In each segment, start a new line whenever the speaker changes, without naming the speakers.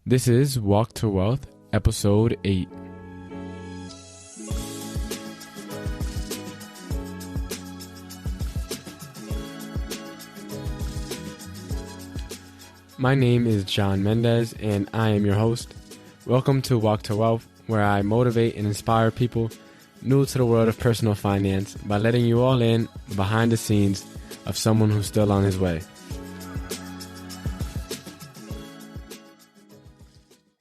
This is Walk to Wealth, Episode 8. My name is John Mendez, and I am your host. Welcome to Walk to Wealth, where I motivate and inspire people new to the world of personal finance by letting you all in behind the scenes of someone who's still on his way.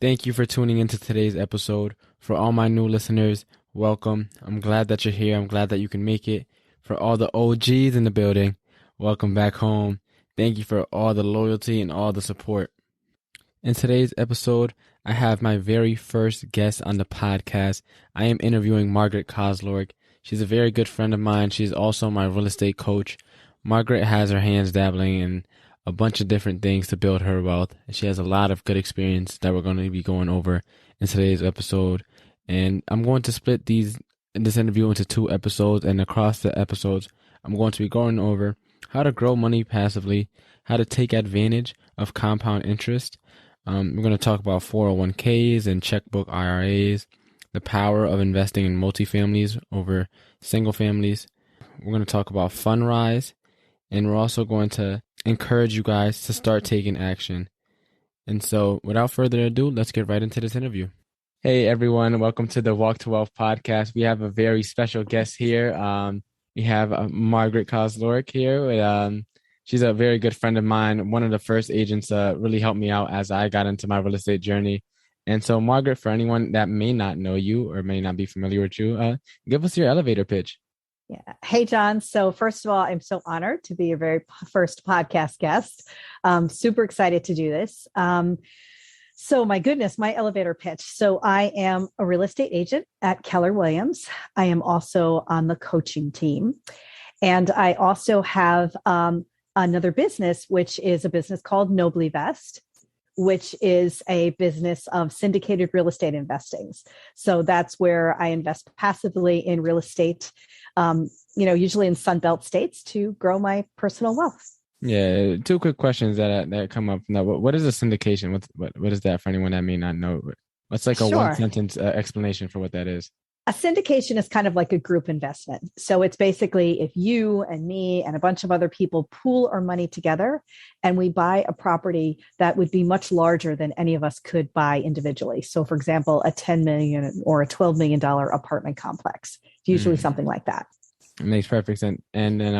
Thank you for tuning into today's episode. For all my new listeners, welcome. I'm glad that you're here. I'm glad that you can make it. For all the OGs in the building, welcome back home. Thank you for all the loyalty and all the support. In today's episode, I have my very first guest on the podcast. I am interviewing Margaret Kozlark. She's a very good friend of mine. She's also my real estate coach. Margaret has her hands dabbling in a bunch of different things to build her wealth. She has a lot of good experience that we're going to be going over in today's episode. And I'm going to split this interview into 2 episodes. And across the episodes, I'm going to be going over how to grow money passively, how to take advantage of compound interest. We're going to talk about 401ks and checkbook IRAs, the power of investing in multifamilies over single families. We're going to talk about Fundrise, and we're also going to encourage you guys to start taking action. And so without further ado, let's get right into this interview. Hey, everyone. Welcome to the Walk to Wealth podcast. We have a very special guest here. We have Margaret Kozlark here. She's a very good friend of mine. One of the first agents really helped me out as I got into my real estate journey. And so, Margaret, for anyone that may not know you or may not be familiar with you, give us your elevator pitch.
Yeah. Hey, John. So first of all, I'm so honored to be your very first podcast guest. Super excited to do this. So my goodness, my elevator pitch. So I am a real estate agent at Keller Williams. I am also on the coaching team. And I also have another business, which is a business called Nobly Vest, which is a business of syndicated real estate investings. So that's where I invest passively in real estate, usually in Sunbelt States to grow my personal wealth.
Yeah, 2 quick questions that come up now. What is a syndication? What is that for anyone that may not know? What's like a
Sure.
1-sentence explanation for what that is?
A syndication is kind of like a group investment. So it's basically if you and me and a bunch of other people pool our money together and we buy a property that would be much larger than any of us could buy individually. So for example, a $10 million or a $12 million apartment complex, usually something like that.
It makes perfect sense. And then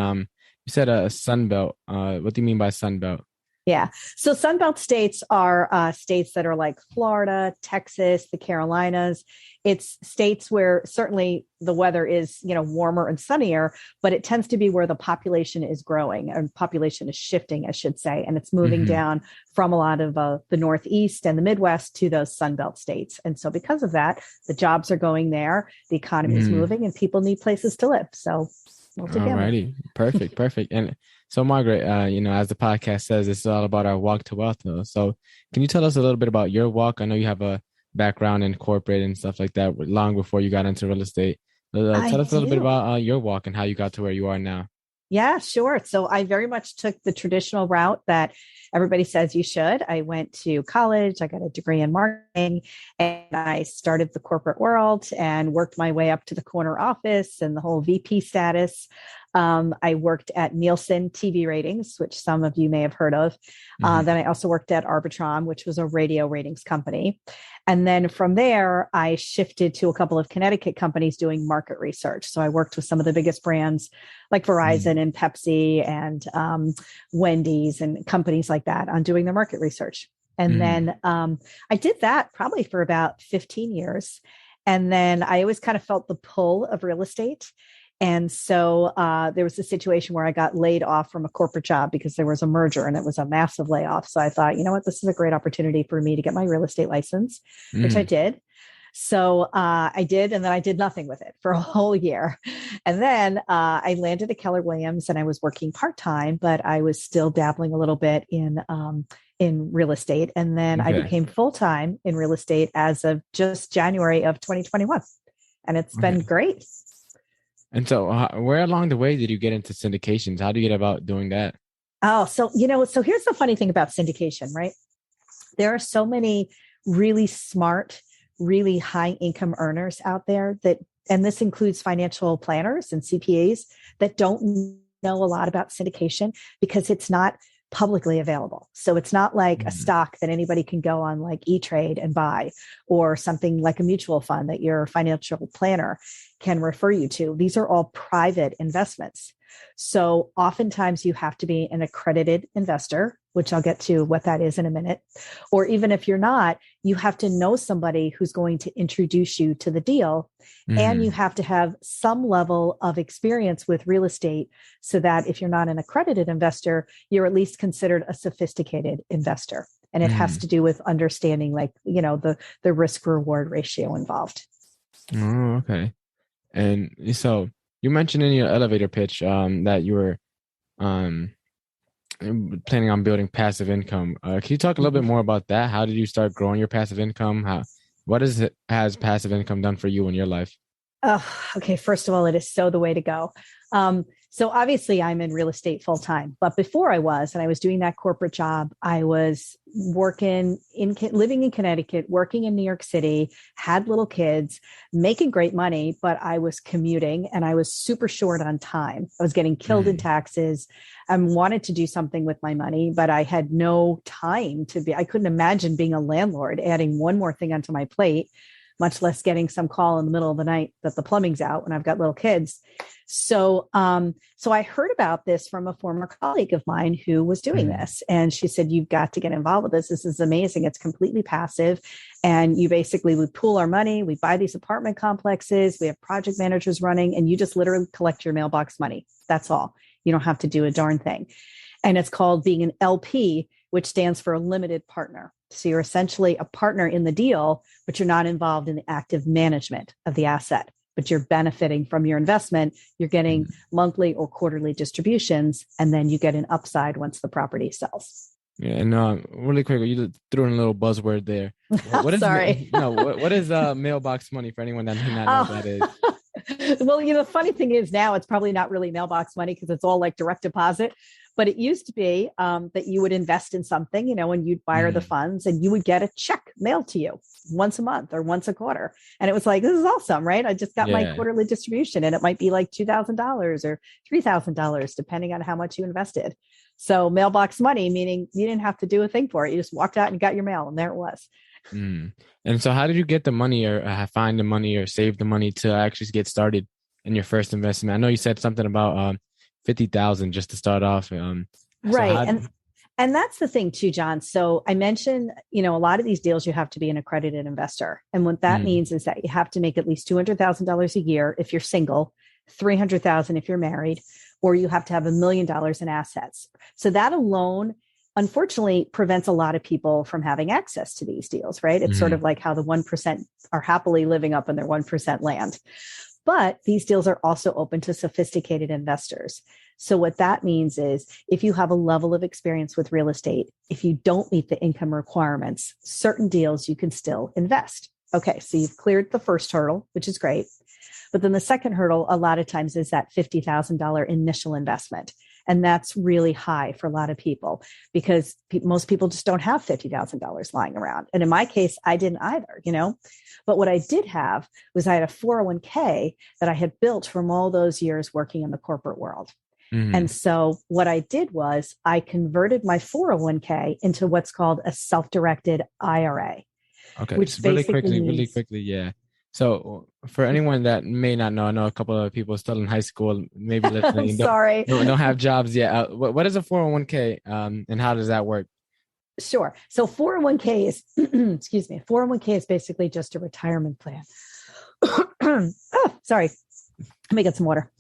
you said a Sunbelt. What do you mean by Sunbelt?
Yeah. So Sunbelt states are states that are like Florida, Texas, the Carolinas. It's states where certainly the weather is, warmer and sunnier, but it tends to be where the population is growing and population is shifting, I should say. And it's moving down from a lot of the Northeast and the Midwest to those Sunbelt states. And so because of that, the jobs are going there, the economy is moving, and people need places to live. So
alrighty. Perfect. And so, Margaret, as the podcast says, it's all about our walk to wealth, though. So can you tell us a little bit about your walk? I know you have a background in corporate and stuff like that long before you got into real estate. Tell us a little bit about your walk and how you got to where you are now.
Yeah, sure. So I very much took the traditional route that everybody says you should. I went to college, I got a degree in marketing, and I started the corporate world and worked my way up to the corner office and the whole VP status. I worked at Nielsen TV ratings, which some of you may have heard of. Then I also worked at Arbitron, which was a radio ratings company. And then from there, I shifted to a couple of Connecticut companies doing market research. So I worked with some of the biggest brands like Verizon and Pepsi and Wendy's and companies like that on doing their market research. And then I did that probably for about 15 years. And then I always kind of felt the pull of real estate. And so there was a situation where I got laid off from a corporate job because there was a merger and it was a massive layoff. So I thought, you know what, this is a great opportunity for me to get my real estate license, which I did. So I did, and then I did nothing with it for a whole year. And then I landed at Keller Williams and I was working part-time, but I was still dabbling a little bit in real estate. And then I became full-time in real estate as of just January of 2021. And it's been great.
And so where along the way did you get into syndications? How do you get about doing that?
Oh, so here's the funny thing about syndication, right? There are so many really smart, really high income earners out there and this includes financial planners and CPAs that don't know a lot about syndication because it's not publicly available. So it's not like a stock that anybody can go on like E-Trade and buy, or something like a mutual fund that your financial planner can refer you to. These are all private investments. So oftentimes you have to be an accredited investor, which I'll get to what that is in a minute. Or even if you're not, you have to know somebody who's going to introduce you to the deal. And you have to have some level of experience with real estate so that if you're not an accredited investor, you're at least considered a sophisticated investor. And it has to do with understanding the risk reward ratio involved.
Oh, okay. And so you mentioned in your elevator pitch that you were planning on building passive income. Can you talk a little bit more about that? How did you start growing your passive income? What has passive income done for you in your life?
Oh, okay. First of all, it is so the way to go. So obviously I'm in real estate full time, but before I was doing that corporate job, I was living in Connecticut, working in New York City, had little kids, making great money, but I was commuting and I was super short on time. I was getting killed in taxes. I wanted to do something with my money, but I had no time I couldn't imagine being a landlord, adding one more thing onto my plate, much less getting some call in the middle of the night that the plumbing's out when I've got little kids. So I heard about this from a former colleague of mine who was doing this. And she said, you've got to get involved with this. This is amazing. It's completely passive. And we pool our money. We buy these apartment complexes. We have project managers running, and you just literally collect your mailbox money. That's all. You don't have to do a darn thing. And it's called being an LP, which stands for a limited partner. So you're essentially a partner in the deal, but you're not involved in the active management of the asset, but you're benefiting from your investment. You're getting monthly or quarterly distributions, and then you get an upside once the property sells.
Yeah, and really quick, you threw in a little buzzword there. What is
Sorry.
what is mailbox money for anyone that may not know what that is?
Well, the funny thing is now it's probably not really mailbox money because it's all like direct deposit. But it used to be that you would invest in something, and you'd wire the funds and you would get a check mailed to you once a month or once a quarter. And it was like, this is awesome, right? I just got my quarterly distribution, and it might be like $2,000 or $3,000, depending on how much you invested. So mailbox money, meaning you didn't have to do a thing for it. You just walked out and got your mail, and there it was.
And so how did you get the money or find the money or save the money to actually get started in your first investment? I know you said something about 50,000 just to start off.
Right. And that's the thing too, John. So I mentioned, a lot of these deals, you have to be an accredited investor. And what that means is that you have to make at least $200,000 a year if you're single, $300,000 if you're married, or you have to have $1 million in assets. So that alone, unfortunately, prevents a lot of people from having access to these deals, right? It's sort of like how the 1% are happily living up in their 1% land. But these deals are also open to sophisticated investors. So what that means is if you have a level of experience with real estate, if you don't meet the income requirements, certain deals you can still invest. Okay, so you've cleared the first hurdle, which is great. But then the second hurdle, a lot of times, is that $50,000 initial investment. And that's really high for a lot of people because most people just don't have $50,000 lying around. And in my case, I didn't either, But what I did have was I had a 401k that I had built from all those years working in the corporate world. And so what I did was I converted my 401k into what's called a self-directed IRA.
Okay,
which
just really quickly, yeah. So for anyone that may not know, I know a couple of people still in high school, maybe listening, don't have jobs yet. What is a 401k and how does that work?
Sure. So 401k is, excuse me, 401k is basically just a retirement plan. Oh, sorry. Let me get some water.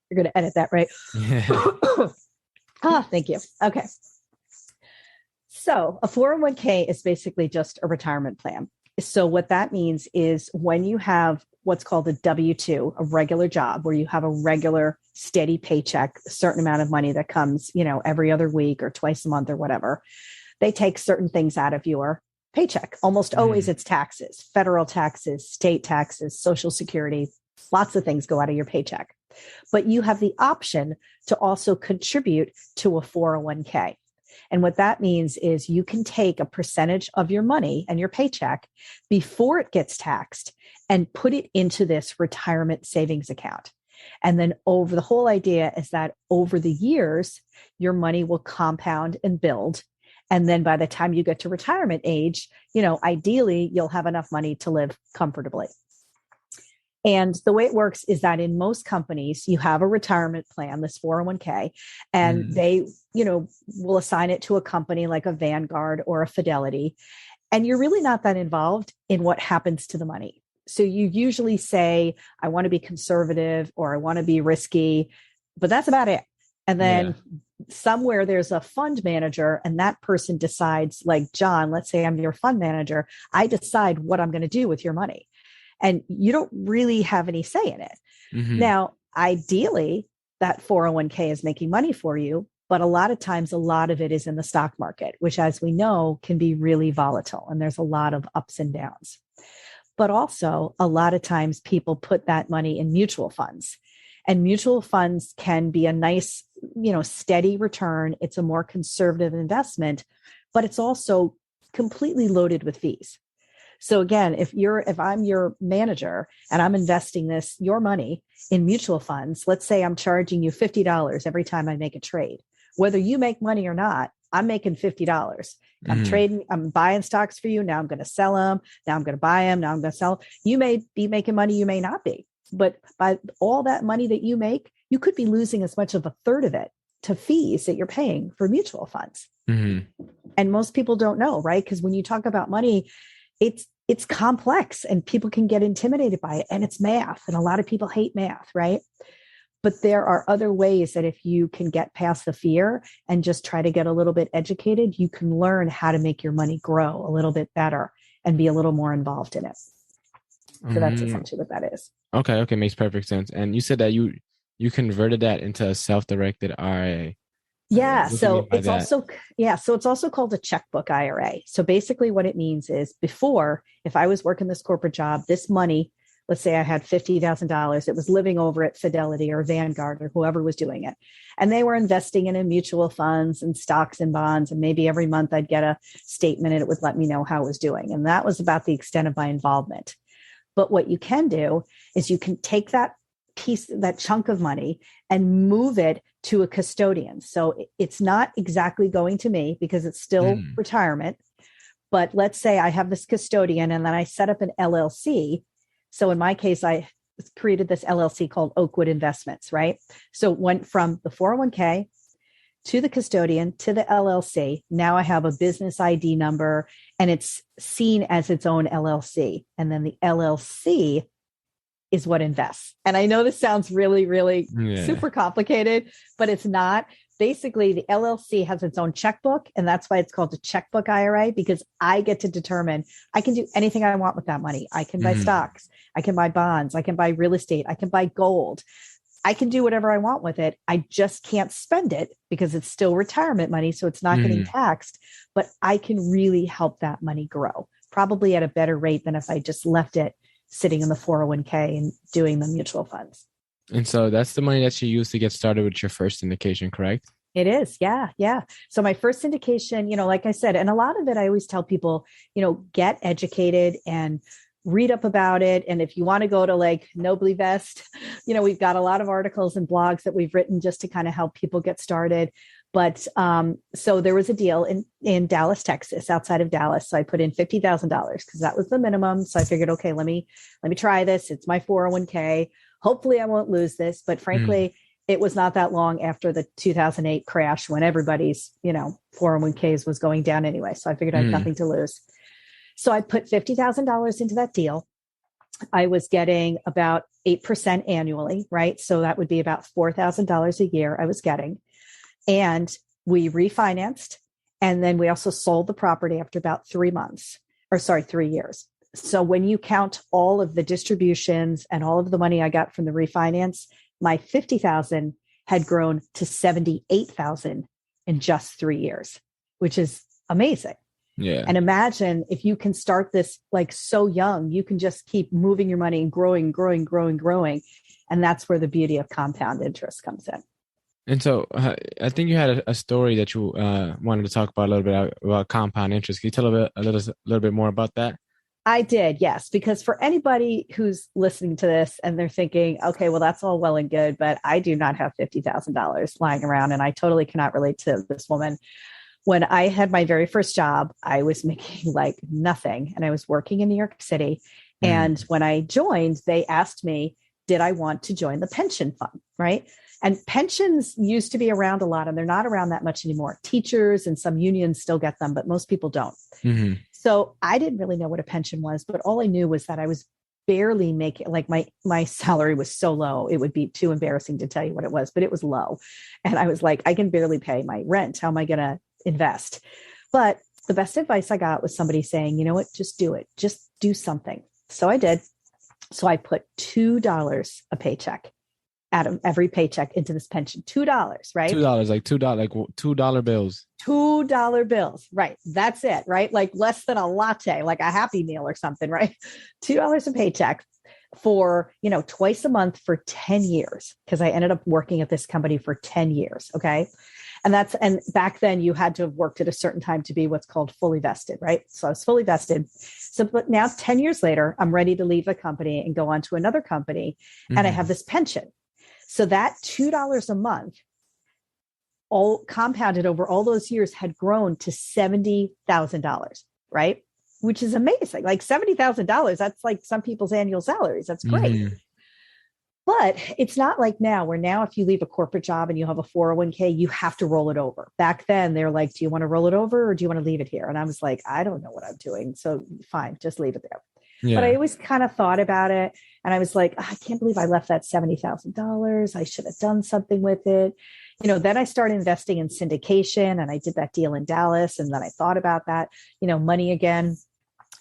You're going to edit that, right? Thank you. Okay. So a 401k is basically just a retirement plan. So what that means is when you have what's called a W-2, a regular job where you have a regular steady paycheck, a certain amount of money that comes, every other week or twice a month or whatever, they take certain things out of your paycheck. Almost always it's taxes, federal taxes, state taxes, Social Security, lots of things go out of your paycheck. But you have the option to also contribute to a 401k. And what that means is you can take a percentage of your money and your paycheck before it gets taxed and put it into this retirement savings account. And then the whole idea is that over the years, your money will compound and build. And then by the time you get to retirement age, ideally, you'll have enough money to live comfortably. And the way it works is that in most companies, you have a retirement plan, this 401k, and they, will assign it to a company like a Vanguard or a Fidelity. And you're really not that involved in what happens to the money. So you usually say, I want to be conservative or I want to be risky, but that's about it. And then somewhere there's a fund manager and that person decides, like John, let's say I'm your fund manager. I decide what I'm going to do with your money. And you don't really have any say in it. Now, ideally, that 401k is making money for you, but a lot of times, a lot of it is in the stock market, which, as we know, can be really volatile. And there's a lot of ups and downs. But also, a lot of times people put that money in mutual funds. And mutual funds can be a nice, steady return. It's a more conservative investment, but it's also completely loaded with fees. So again, if I'm your manager and I'm investing your money in mutual funds, let's say I'm charging you $50 every time I make a trade, whether you make money or not, I'm making $50. I'm trading, I'm buying stocks for you. Now I'm going to sell them. Now I'm going to buy them. Now I'm going to sell them. You may be making money. You may not be, but by all that money that you make, you could be losing as much of a third of it to fees that you're paying for mutual funds. And most people don't know, right? Because when you talk about money, it's complex and people can get intimidated by it, and it's math. And a lot of people hate math, right? But there are other ways that if you can get past the fear and just try to get a little bit educated, you can learn how to make your money grow a little bit better and be a little more involved in it. So that's essentially what that is.
Okay. Makes perfect sense. And you said that you converted that into a self-directed IRA.
Yeah. So it's also called a checkbook IRA. So basically what it means is before, if I was working this corporate job, this money, let's say I had $50,000, it was living over at Fidelity or Vanguard or whoever was doing it. And they were investing in mutual funds and stocks and bonds. And maybe every month I'd get a statement and it would let me know how it was doing. And that was about the extent of my involvement. But what you can do is you can take that chunk of money and move it to a custodian. So it's not exactly going to me because it's still retirement. But let's say I have this custodian and then I set up an LLC. So in my case, I created this LLC called Oakwood Investments, right? So it went from the 401k to the custodian to the LLC. Now I have a business ID number and it's seen as its own LLC. And then the LLC is what invests. And I know this sounds really, really super complicated, but it's not. Basically, the LLC has its own checkbook, and that's why it's called a checkbook IRA, because I get to determine I can do anything I want with that money. I can buy stocks, I can buy bonds, I can buy real estate, I can buy gold. I can do whatever I want with it. I just can't spend it because it's still retirement money, so it's not getting taxed, but I can really help that money grow, probably at a better rate than if I just left it sitting in the 401k and doing the mutual funds.
And so that's the money that you used to get started with your first syndication, correct?
It is. Yeah. So my first syndication, like I said, and a lot of it, I always tell people, get educated and read up about it. And if you want to go to like Nobly Vest, we've got a lot of articles and blogs that we've written just to kind of help people get started. But so there was a deal in Dallas, Texas, outside of Dallas. So I put in $50,000 because that was the minimum. So I figured, okay, let me try this. It's my 401k. Hopefully I won't lose this. But frankly, it was not that long after the 2008 crash when everybody's, 401ks was going down anyway. So I figured I had nothing to lose. So I put $50,000 into that deal. I was getting about 8% annually, right? So that would be about $4,000 a year I was getting. And we refinanced. And then we also sold the property after about 3 years. So when you count all of the distributions and all of the money I got from the refinance, my $50,000 had grown to $78,000 in just 3 years, which is amazing.
Yeah.
And imagine if you can start this like so young, you can just keep moving your money and growing. And that's where the beauty of compound interest comes in.
And so I think you had a story that you wanted to talk about a little bit about compound interest. Can you tell a little bit more about that?
I did, yes, because for anybody who's listening to this and they're thinking, okay, well, that's all well and good, but I do not have $50,000 lying around. And I totally cannot relate to this woman. When I had my very first job, I was making like nothing and I was working in New York City. And
Mm,
when I joined, they asked me, did I want to join the pension fund? Right. And pensions used to be around a lot and they're not around that much anymore. Teachers and some unions still get them, but most people don't.
mm-hmm.
So I didn't really know what a pension was, but all I knew was that I was barely making, like my salary was so low it would be too embarrassing to tell you what it was, but it was low. And I was like, I can barely pay my rent. How am I going to invest? But the best advice I got was somebody saying, you know what, just do it. Just do something. So I did. So I put $2 a paycheck out of every paycheck into this pension. $2, right?
$2, like $2, like $2 bills.
$2 bills. Right. That's it. Right. Like less than a latte, like a Happy Meal or something, right? $2 a paycheck for, twice a month for 10 years. Cause I ended up working at this company for 10 years. Okay. And back then you had to have worked at a certain time to be what's called fully vested. Right. So I was fully vested. So, but now 10 years later, I'm ready to leave the company and go on to another company. And I
Mm-hmm.
have this pension. So that $2 a month, all compounded over all those years, had grown to $70,000, right? Which is amazing. Like $70,000, that's like some people's annual salaries. That's great.
Mm-hmm.
But it's not like now, where now if you leave a corporate job and you have a 401k, you have to roll it over. Back then, they're like, do you want to roll it over or do you want to leave it here? And I was like, I don't know what I'm doing. So fine, just leave it there. But I
Yeah.
always kind of thought about it. And I was like, I can't believe I left that $70,000. I should have done something with it. Then I started investing in syndication and I did that deal in Dallas. And then I thought about that, money again.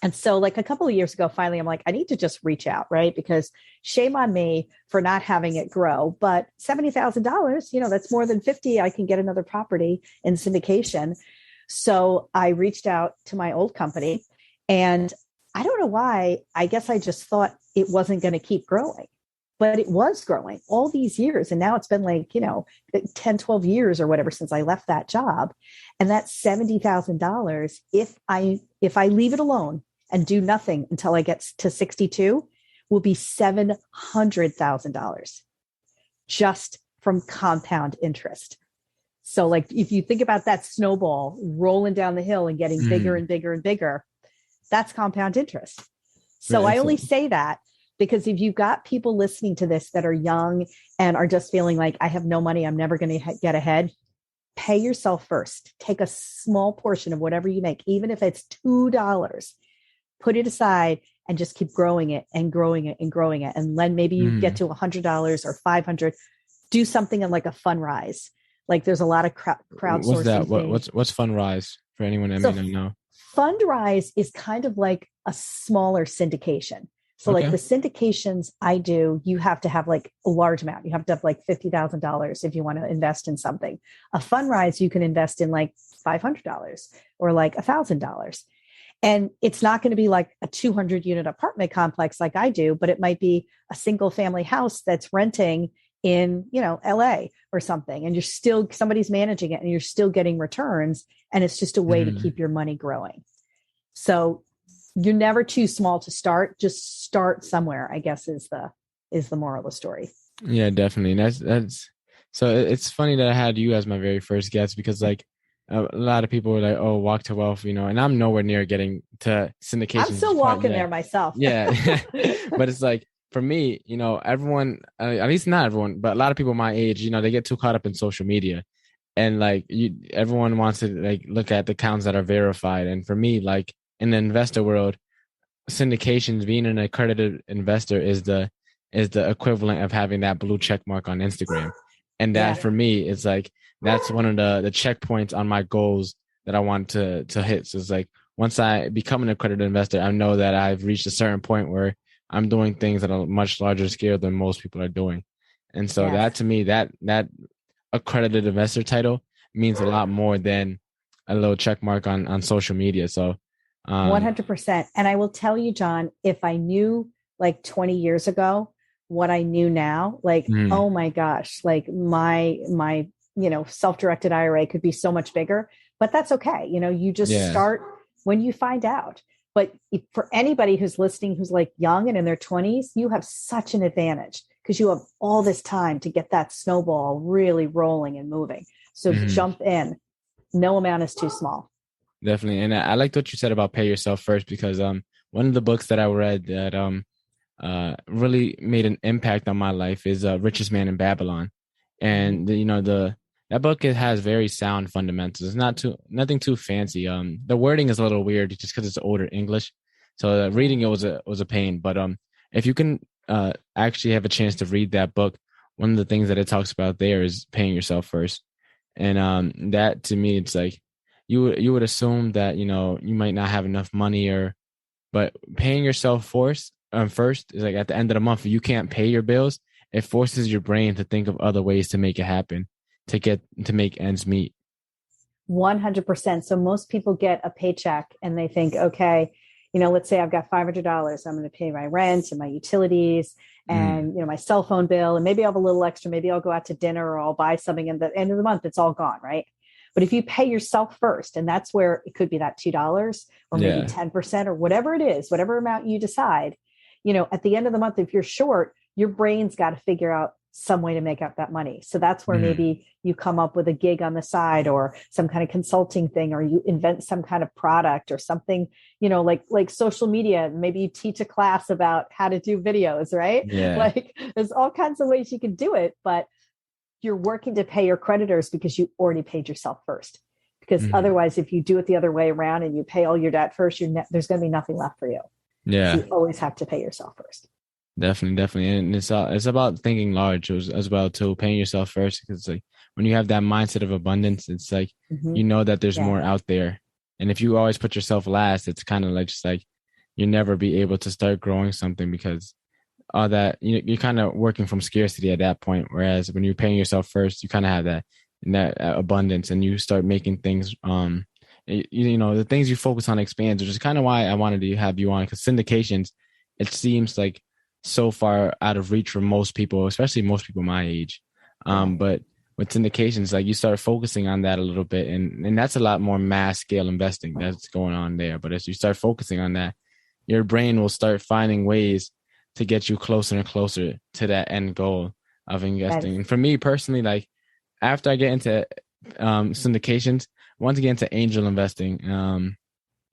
And so like a couple of years ago, finally, I'm like, I need to just reach out, right? Because shame on me for not having it grow. But $70,000, that's more than 50. I can get another property in syndication. So I reached out to my old company and I don't know why. I guess I just thought it wasn't going to keep growing, but it was growing all these years. And now it's been like, 10, 12 years or whatever since I left that job. And that $70,000, if I leave it alone and do nothing until I get to 62, will be $700,000 just from compound interest. So like, if you think about that snowball rolling down the hill and getting bigger
Mm.
and bigger and bigger, that's compound interest. So
Yeah,
I only say that because if you've got people listening to this that are young and are just feeling like I have no money, I'm never going to get ahead, pay yourself first. Take a small portion of whatever you make, even if it's $2, put it aside and just keep growing it and growing it and growing it. And then maybe you get
Mm.
to $100 or 500, do something in like a Fundrise. Like there's a lot of
What's that?
crowdsourcing
What,
things.
what's Fundrise for anyone that may
So
not know?
Fundrise is kind of like a smaller syndication. So like
Okay.
the syndications I do, you have to have like a large amount. You have to have like $50,000 if you want to invest in something. A Fundrise, you can invest in like $500 or like $1,000. And it's not going to be like a 200 unit apartment complex like I do, but it might be a single family house that's renting in, LA or something. And you're still, somebody's managing it and you're still getting returns. And it's just a way to
Mm.
keep your money growing. So you're never too small to start. Just start somewhere, I guess is the moral of the story.
Yeah, definitely. That's so it's funny that I had you as my very first guest because like a lot of people were like, "Oh, walk to wealth," and I'm nowhere near getting to
I'm
syndications
still
part
walking
yet.
there myself.
Yeah, but it's like for me, everyone, at least not everyone, but a lot of people my age, they get too caught up in social media, and like everyone wants to like look at the accounts that are verified, and for me, like in the investor world, syndications, being an accredited investor is the equivalent of having that blue check mark on Instagram. And that
Yeah.
for me is like that's one of the checkpoints on my goals that I want to hit. So it's like once I become an accredited investor, I know that I've reached a certain point where I'm doing things at a much larger scale than most people are doing. And so
Yes.
that to me, that accredited investor title means a lot more than a little check mark on social media. So
100%. And I will tell you, John, if I knew like 20 years ago what I knew now, like,
mm,
oh my gosh, like my self-directed IRA could be so much bigger, but that's okay. You just
Yeah.
start when you find out. But for anybody who's listening, who's like young and in their 20s, you have such an advantage because you have all this time to get that snowball really rolling and moving. So jump in. No amount is too small.
Definitely. And I liked what you said about pay yourself first, because one of the books that I read that really made an impact on my life is Richest Man in Babylon. And that book, it has very sound fundamentals. It's nothing too fancy. The wording is a little weird just because it's older English. So reading it was a pain. But if you can actually have a chance to read that book, one of the things that it talks about there is paying yourself first. And that, to me, it's like you would assume that you might not have enough money, but paying yourself first is like at the end of the month, if you can't pay your bills, it forces your brain to think of other ways to make it happen, to make ends meet.
100%. So most people get a paycheck and they think, okay, let's say I've got $500. I'm going to pay my rent and my utilities and, my cell phone bill, and maybe I'll have a little extra. Maybe I'll go out to dinner or I'll buy something, and at the end of the month, it's all gone. Right. But if you pay yourself first, and that's where it could be that $2 or maybe 10% or whatever it is, whatever amount you decide, at the end of the month, if you're short, your brain's got to figure out some way to make up that money. So that's where maybe you come up with a gig on the side or some kind of consulting thing, or you invent some kind of product or something, like social media. Maybe you teach a class about how to do videos, right?
Yeah.
Like there's all kinds of ways you can do it, but you're working to pay your creditors because you already paid yourself first. Because otherwise, if you do it the other way around and you pay all your debt first, there's going to be nothing left for you.
Yeah.
So you always have to pay yourself first.
Definitely. And it's about thinking large as well too, paying yourself first, because it's like when you have that mindset of abundance, it's like, that there's more out there. And if you always put yourself last, it's kind of like, just like you never be able to start growing something, because all that, you're kind of working from scarcity at that point. Whereas when you're paying yourself first, you kind of have that abundance, and you start making things, the things you focus on expands, which is kind of why I wanted to have you on, because syndications, it seems like so far out of reach for most people, especially most people my age. But with syndications, like you start focusing on that a little bit, and that's a lot more mass scale investing that's going on there. But as you start focusing on that, your brain will start finding ways to get you closer and closer to that end goal of investing. And for me personally, like after I get into syndications, I want to get into angel investing.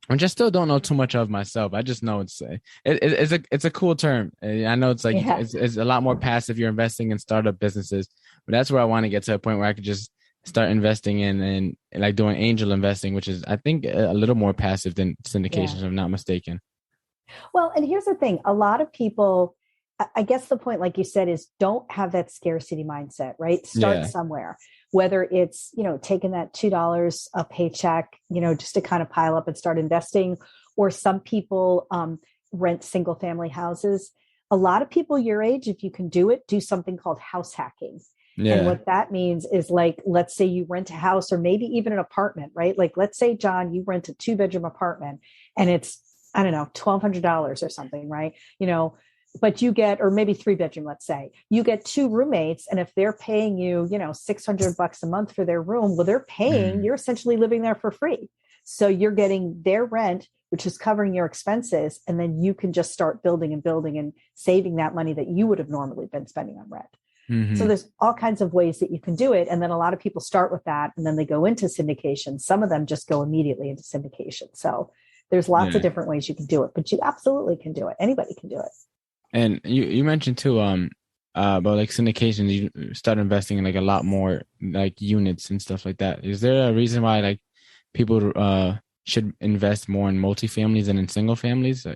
Which I still don't know too much of myself. I just know it's a cool term. I know it's like it's a lot more passive. You're investing in startup businesses, but that's where I want to get to a point where I could just start investing in and like doing angel investing, which is I think a little more passive than syndications, if I'm not mistaken.
Well, and here's the thing: a lot of people, I guess the point, like you said, is don't have that scarcity mindset. Right? Start somewhere. Whether it's, taking that $2 a paycheck, just to kind of pile up and start investing, or some people rent single family houses. A lot of people your age, if you can do it, do something called house hacking. Yeah. And what that means is, like, let's say you rent a house or maybe even an apartment, right? Like, let's say, John, you rent a 2-bedroom apartment and it's, I don't know, $1,200 or something, right? But you get, or maybe 3-bedroom, let's say, you get 2 roommates. And if they're paying you, $600 a month for their room, well, they're paying, you're essentially living there for free. So you're getting their rent, which is covering your expenses. And then you can just start building and saving that money that you would have normally been spending on rent. So there's all kinds of ways that you can do it. And then a lot of people start with that and then they go into syndication. Some of them just go immediately into syndication. So there's lots of different ways you can do it, but you absolutely can do it. Anybody can do it.
And you mentioned too about like syndications, you start investing in like a lot more like units and stuff like that. Is there a reason why like people should invest more in multifamilies than in single families?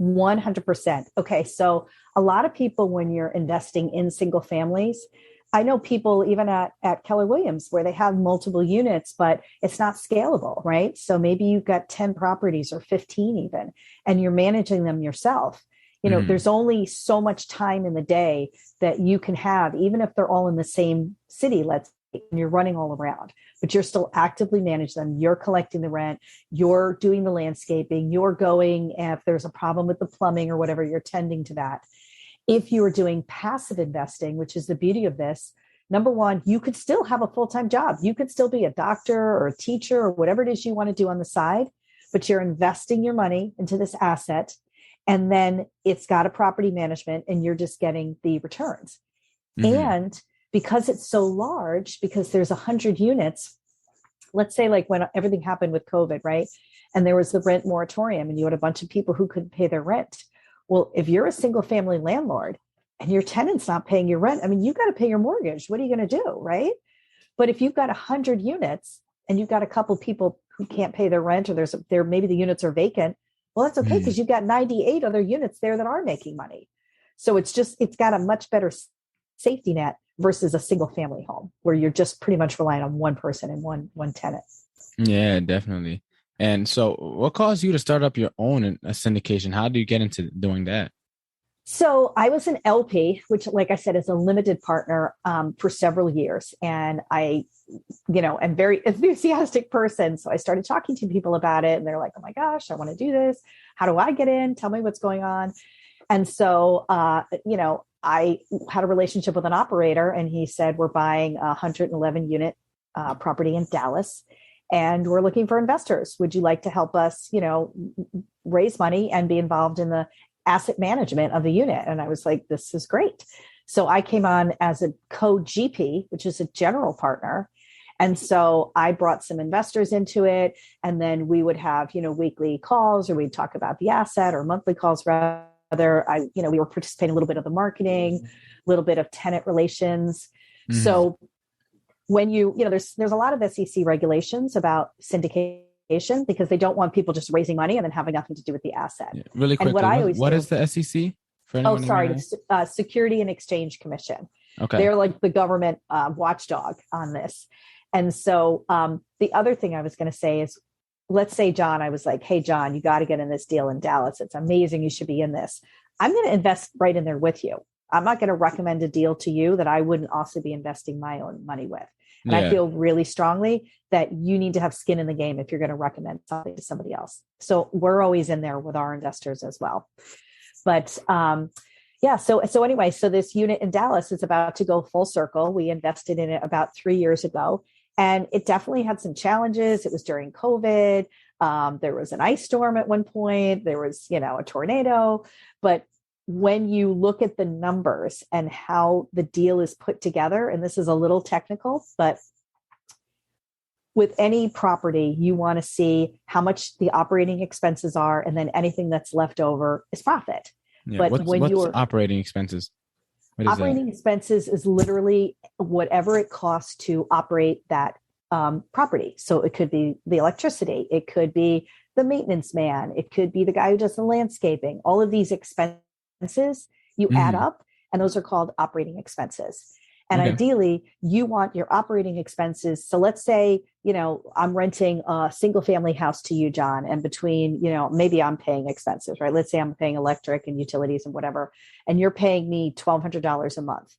100%. Okay, so a lot of people, when you're investing in single families, I know people even at Keller Williams where they have multiple units, but it's not scalable, right? So maybe you've got 10 properties or 15 even, and you're managing them yourself. There's only so much time in the day that you can have, even if they're all in the same city, let's say, and you're running all around, but you're still actively managing them. You're collecting the rent, you're doing the landscaping, you're going, if there's a problem with the plumbing or whatever, you're tending to that. If you are doing passive investing, which is the beauty of this, number one, you could still have a full-time job. You could still be a doctor or a teacher or whatever it is you want to do on the side, but you're investing your money into this asset. And then it's got a property management and you're just getting the returns. Mm-hmm. And because it's so large, because there's 100 units, let's say like when everything happened with COVID, right? And there was the rent moratorium and you had a bunch of people who couldn't pay their rent. Well, if you're a single family landlord and your tenant's not paying your rent, I mean, you've got to pay your mortgage. What are you going to do, right? But if you've got 100 units and you've got a couple people who can't pay their rent, or maybe the units are vacant, well, that's okay because you've got 98 other units there that are making money. So it's got a much better safety net versus a single family home where you're just pretty much relying on one person and one tenant.
Yeah, definitely. And so what caused you to start up your own syndication? How did you get into doing that?
So I was an LP, which, like I said, is a limited partner for several years. And I, am very enthusiastic person. So I started talking to people about it and they're like, oh my gosh, I want to do this. How do I get in? Tell me what's going on. And so, I had a relationship with an operator and he said, we're buying a 111 unit property in Dallas. And we're looking for investors. Would you like to help us, raise money and be involved in the asset management of the unit? And I was like, this is great. So I came on as a co-GP, which is a general partner. And so I brought some investors into it. And then we would have, weekly calls, or we'd talk about the asset, or monthly calls rather. We were participating a little bit of the marketing, a little bit of tenant relations. Mm-hmm. So when there's a lot of SEC regulations about syndication because they don't want people just raising money and then having nothing to do with the asset. Yeah,
really quickly, what is the SEC?
Security and Exchange Commission.
Okay.
They're like the government watchdog on this. And so the other thing I was going to say is, let's say, John, I was like, hey, John, you got to get in this deal in Dallas. It's amazing. You should be in this. I'm going to invest right in there with you. I'm not going to recommend a deal to you that I wouldn't also be investing my own money with. And I feel really strongly that you need to have skin in the game if you're going to recommend something to somebody else. So we're always in there with our investors as well. But so anyway, so this unit in Dallas is about to go full circle. We invested in it about 3 years ago, and it definitely had some challenges. It was during COVID. There was an ice storm at one point. There was, a tornado. But when you look at the numbers and how the deal is put together, and this is a little technical, but with any property, you want to see how much the operating expenses are, and then anything that's left over is profit.
Yeah. But what's operating expenses?
Operating expenses is literally whatever it costs to operate that property. So it could be the electricity, it could be the maintenance man, it could be the guy who does the landscaping. All of these expenses you add up, and those are called operating expenses. And ideally, you want your operating expenses. So let's say, I'm renting a single family house to you, John, and between, maybe I'm paying expenses, right? Let's say I'm paying electric and utilities and whatever, and you're paying me $1,200 a month.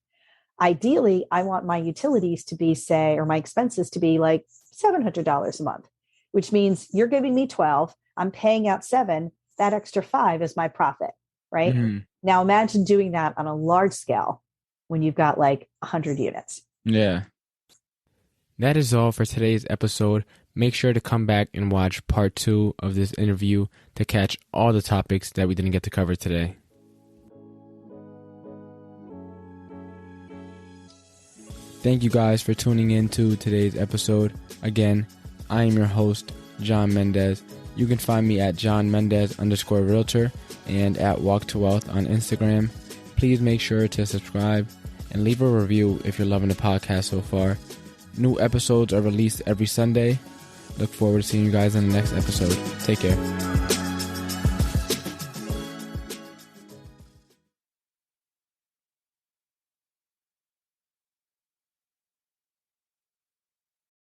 Ideally, I want my utilities to be, or my expenses to be like $700 a month, which means you're giving me 12, I'm paying out 7, that extra 5 is my profit, right? Mm-hmm. Now imagine doing that on a large scale when you've got like 100 units.
Yeah. That is all for today's episode. Make sure to come back and watch part 2 of this interview to catch all the topics that we didn't get to cover today. Thank you guys for tuning in to today's episode. Again, I am your host, John Mendez. You can find me at JohnMendez_Realtor and at Walk to Wealth on Instagram. Please make sure to subscribe and leave a review if you're loving the podcast so far. New episodes are released every Sunday. Look forward to seeing you guys in the next episode. Take care.